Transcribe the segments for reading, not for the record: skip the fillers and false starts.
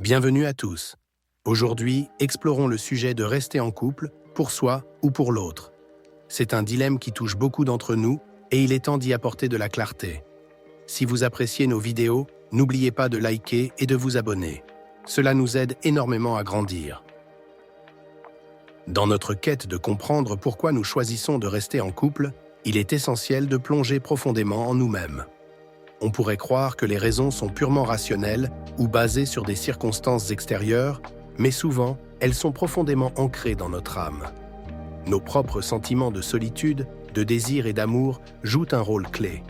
Bienvenue à tous. Aujourd'hui, explorons le sujet de rester en couple, pour soi ou pour l'autre. C'est un dilemme qui touche beaucoup d'entre nous et il est temps d'y apporter de la clarté. Si vous appréciez nos vidéos, n'oubliez pas de liker et de vous abonner. Cela nous aide énormément à grandir. Dans notre quête de comprendre pourquoi nous choisissons de rester en couple, il est essentiel de plonger profondément en nous-mêmes. On pourrait croire que les raisons sont purement rationnelles ou basées sur des circonstances extérieures, mais souvent, elles sont profondément ancrées dans notre âme. Nos propres sentiments de solitude, de désir et d'amour jouent un rôle clé.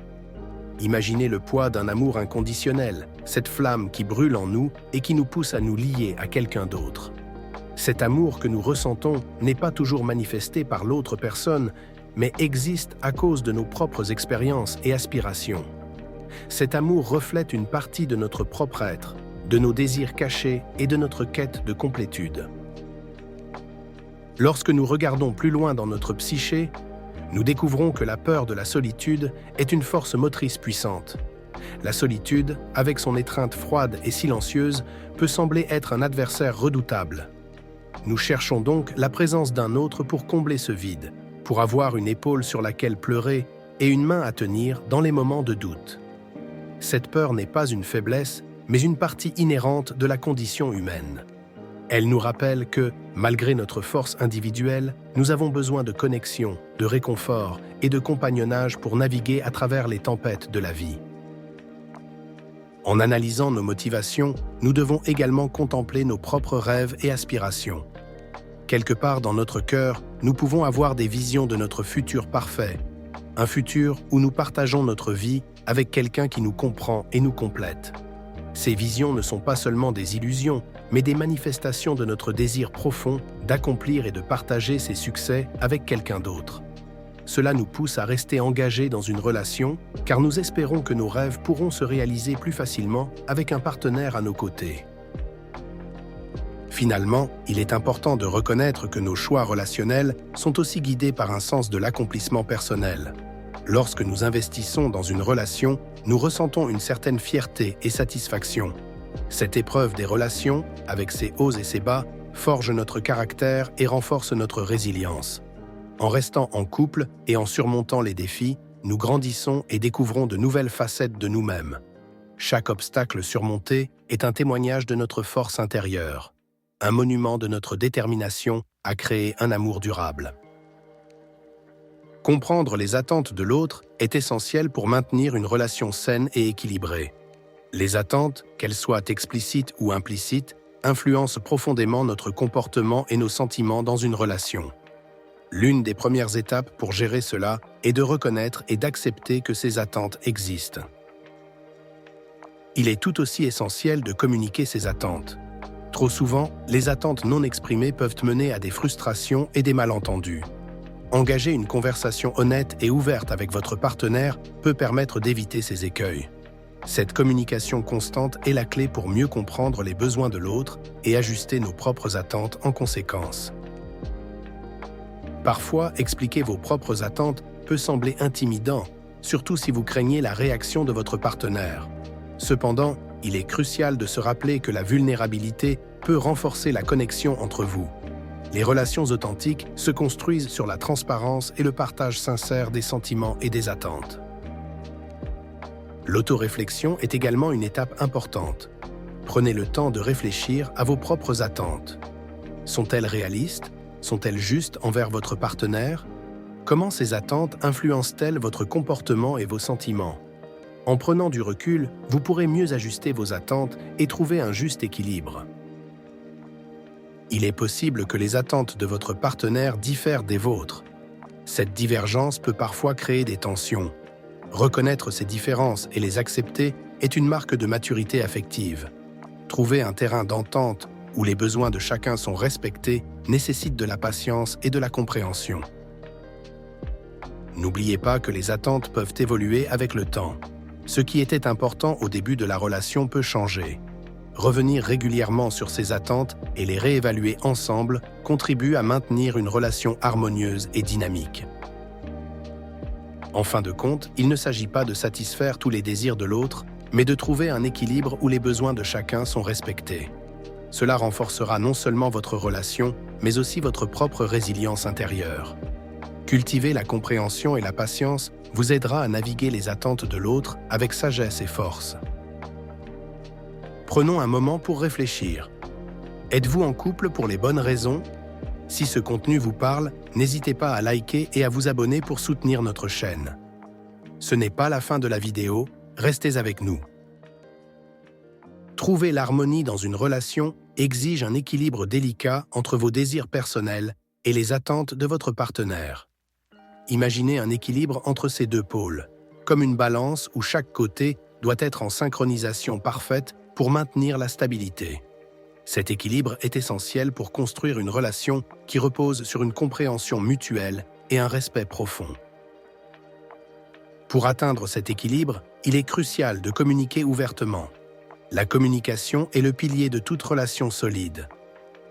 Imaginez le poids d'un amour inconditionnel, cette flamme qui brûle en nous et qui nous pousse à nous lier à quelqu'un d'autre. Cet amour que nous ressentons n'est pas toujours manifesté par l'autre personne, mais existe à cause de nos propres expériences et aspirations. Cet amour reflète une partie de notre propre être, de nos désirs cachés et de notre quête de complétude. Lorsque nous regardons plus loin dans notre psyché, nous découvrons que la peur de la solitude est une force motrice puissante. La solitude, avec son étreinte froide et silencieuse, peut sembler être un adversaire redoutable. Nous cherchons donc la présence d'un autre pour combler ce vide, pour avoir une épaule sur laquelle pleurer et une main à tenir dans les moments de doute. Cette peur n'est pas une faiblesse, mais une partie inhérente de la condition humaine. Elle nous rappelle que, malgré notre force individuelle, nous avons besoin de connexion, de réconfort et de compagnonnage pour naviguer à travers les tempêtes de la vie. En analysant nos motivations, nous devons également contempler nos propres rêves et aspirations. Quelque part dans notre cœur, nous pouvons avoir des visions de notre futur parfait, un futur où nous partageons notre vie avec quelqu'un qui nous comprend et nous complète. Ces visions ne sont pas seulement des illusions, mais des manifestations de notre désir profond d'accomplir et de partager ces succès avec quelqu'un d'autre. Cela nous pousse à rester engagés dans une relation, car nous espérons que nos rêves pourront se réaliser plus facilement avec un partenaire à nos côtés. Finalement, il est important de reconnaître que nos choix relationnels sont aussi guidés par un sens de l'accomplissement personnel. Lorsque nous investissons dans une relation, nous ressentons une certaine fierté et satisfaction. Cette épreuve des relations, avec ses hauts et ses bas, forge notre caractère et renforce notre résilience. En restant en couple et en surmontant les défis, nous grandissons et découvrons de nouvelles facettes de nous-mêmes. Chaque obstacle surmonté est un témoignage de notre force intérieure, un monument de notre détermination à créer un amour durable. Comprendre les attentes de l'autre est essentiel pour maintenir une relation saine et équilibrée. Les attentes, qu'elles soient explicites ou implicites, influencent profondément notre comportement et nos sentiments dans une relation. L'une des premières étapes pour gérer cela est de reconnaître et d'accepter que ces attentes existent. Il est tout aussi essentiel de communiquer ces attentes. Trop souvent, les attentes non exprimées peuvent mener à des frustrations et des malentendus. Engager une conversation honnête et ouverte avec votre partenaire peut permettre d'éviter ces écueils. Cette communication constante est la clé pour mieux comprendre les besoins de l'autre et ajuster nos propres attentes en conséquence. Parfois, expliquer vos propres attentes peut sembler intimidant, surtout si vous craignez la réaction de votre partenaire. Cependant, il est crucial de se rappeler que la vulnérabilité peut renforcer la connexion entre vous. Les relations authentiques se construisent sur la transparence et le partage sincère des sentiments et des attentes. L'autoréflexion est également une étape importante. Prenez le temps de réfléchir à vos propres attentes. Sont-elles réalistes? Sont-elles justes envers votre partenaire? Comment ces attentes influencent-elles votre comportement et vos sentiments? En prenant du recul, vous pourrez mieux ajuster vos attentes et trouver un juste équilibre. Il est possible que les attentes de votre partenaire diffèrent des vôtres. Cette divergence peut parfois créer des tensions. Reconnaître ces différences et les accepter est une marque de maturité affective. Trouver un terrain d'entente où les besoins de chacun sont respectés nécessite de la patience et de la compréhension. N'oubliez pas que les attentes peuvent évoluer avec le temps. Ce qui était important au début de la relation peut changer. Revenir régulièrement sur ces attentes et les réévaluer ensemble contribue à maintenir une relation harmonieuse et dynamique. En fin de compte, il ne s'agit pas de satisfaire tous les désirs de l'autre, mais de trouver un équilibre où les besoins de chacun sont respectés. Cela renforcera non seulement votre relation, mais aussi votre propre résilience intérieure. Cultiver la compréhension et la patience vous aidera à naviguer les attentes de l'autre avec sagesse et force. Prenons un moment pour réfléchir. Êtes-vous en couple pour les bonnes raisons? Si ce contenu vous parle, n'hésitez pas à liker et à vous abonner pour soutenir notre chaîne. Ce n'est pas la fin de la vidéo, restez avec nous. Trouver l'harmonie dans une relation exige un équilibre délicat entre vos désirs personnels et les attentes de votre partenaire. Imaginez un équilibre entre ces deux pôles, comme une balance où chaque côté doit être en synchronisation parfaite pour maintenir la stabilité. Cet équilibre est essentiel pour construire une relation qui repose sur une compréhension mutuelle et un respect profond. Pour atteindre cet équilibre, il est crucial de communiquer ouvertement. La communication est le pilier de toute relation solide.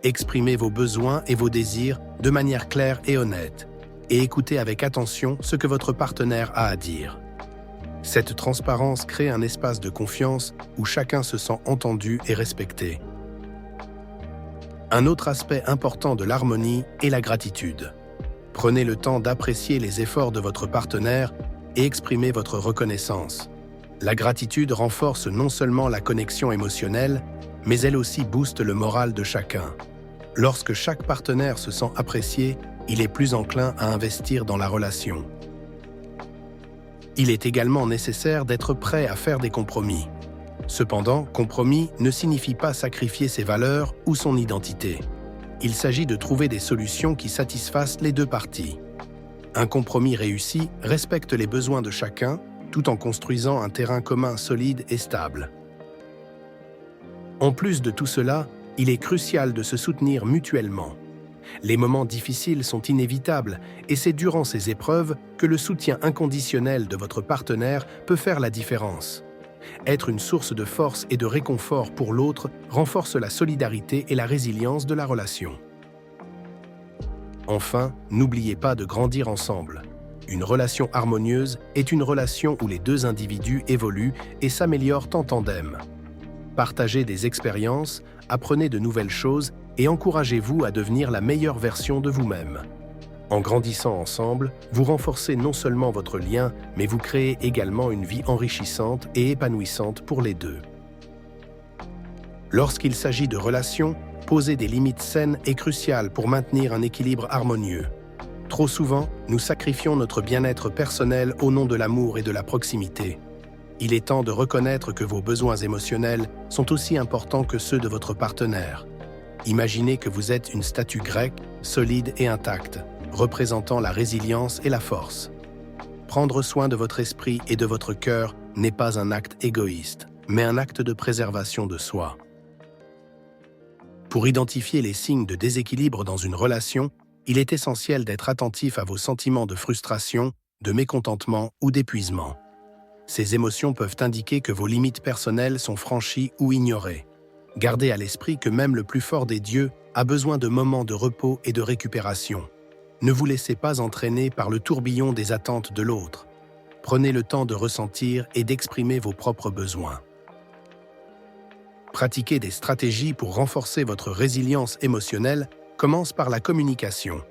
Exprimez vos besoins et vos désirs de manière claire et honnête, et écoutez avec attention ce que votre partenaire a à dire. Cette transparence crée un espace de confiance où chacun se sent entendu et respecté. Un autre aspect important de l'harmonie est la gratitude. Prenez le temps d'apprécier les efforts de votre partenaire et exprimez votre reconnaissance. La gratitude renforce non seulement la connexion émotionnelle, mais elle aussi booste le moral de chacun. Lorsque chaque partenaire se sent apprécié, il est plus enclin à investir dans la relation. Il est également nécessaire d'être prêt à faire des compromis. Cependant, compromis ne signifie pas sacrifier ses valeurs ou son identité. Il s'agit de trouver des solutions qui satisfassent les deux parties. Un compromis réussi respecte les besoins de chacun, tout en construisant un terrain commun solide et stable. En plus de tout cela, il est crucial de se soutenir mutuellement. Les moments difficiles sont inévitables et c'est durant ces épreuves que le soutien inconditionnel de votre partenaire peut faire la différence. Être une source de force et de réconfort pour l'autre renforce la solidarité et la résilience de la relation. Enfin, n'oubliez pas de grandir ensemble. Une relation harmonieuse est une relation où les deux individus évoluent et s'améliorent en tandem. Partagez des expériences, apprenez de nouvelles choses et encouragez-vous à devenir la meilleure version de vous-même. En grandissant ensemble, vous renforcez non seulement votre lien, mais vous créez également une vie enrichissante et épanouissante pour les deux. Lorsqu'il s'agit de relations, poser des limites saines est crucial pour maintenir un équilibre harmonieux. Trop souvent, nous sacrifions notre bien-être personnel au nom de l'amour et de la proximité. Il est temps de reconnaître que vos besoins émotionnels sont aussi importants que ceux de votre partenaire. Imaginez que vous êtes une statue grecque, solide et intacte, représentant la résilience et la force. Prendre soin de votre esprit et de votre cœur n'est pas un acte égoïste, mais un acte de préservation de soi. Pour identifier les signes de déséquilibre dans une relation, il est essentiel d'être attentif à vos sentiments de frustration, de mécontentement ou d'épuisement. Ces émotions peuvent indiquer que vos limites personnelles sont franchies ou ignorées. Gardez à l'esprit que même le plus fort des dieux a besoin de moments de repos et de récupération. Ne vous laissez pas entraîner par le tourbillon des attentes de l'autre. Prenez le temps de ressentir et d'exprimer vos propres besoins. Pratiquer des stratégies pour renforcer votre résilience émotionnelle commence par la communication.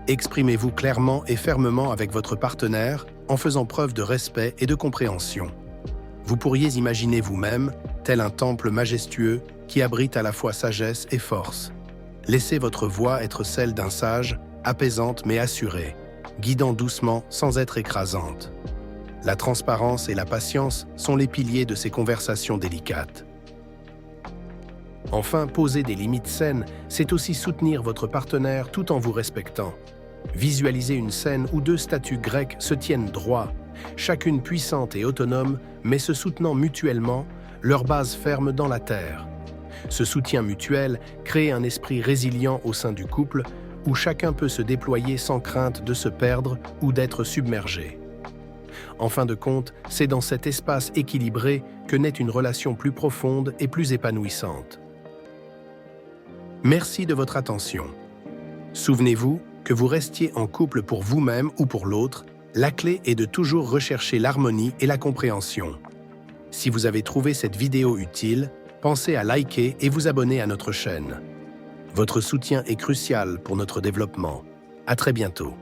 Exprimez-vous clairement et fermement avec votre partenaire en faisant preuve de respect et de compréhension. Vous pourriez imaginer vous-même, tel un temple majestueux qui abrite à la fois sagesse et force. Laissez votre voix être celle d'un sage, apaisante mais assurée, guidant doucement sans être écrasante. La transparence et la patience sont les piliers de ces conversations délicates. Enfin, poser des limites saines, c'est aussi soutenir votre partenaire tout en vous respectant. Visualisez une scène où deux statues grecques se tiennent droit, chacune puissante et autonome, mais se soutenant mutuellement, leur base ferme dans la terre. Ce soutien mutuel crée un esprit résilient au sein du couple, où chacun peut se déployer sans crainte de se perdre ou d'être submergé. En fin de compte, c'est dans cet espace équilibré que naît une relation plus profonde et plus épanouissante. Merci de votre attention. Souvenez-vous, que vous restiez en couple pour vous-même ou pour l'autre, la clé est de toujours rechercher l'harmonie et la compréhension. Si vous avez trouvé cette vidéo utile, pensez à liker et vous abonner à notre chaîne. Votre soutien est crucial pour notre développement. À très bientôt.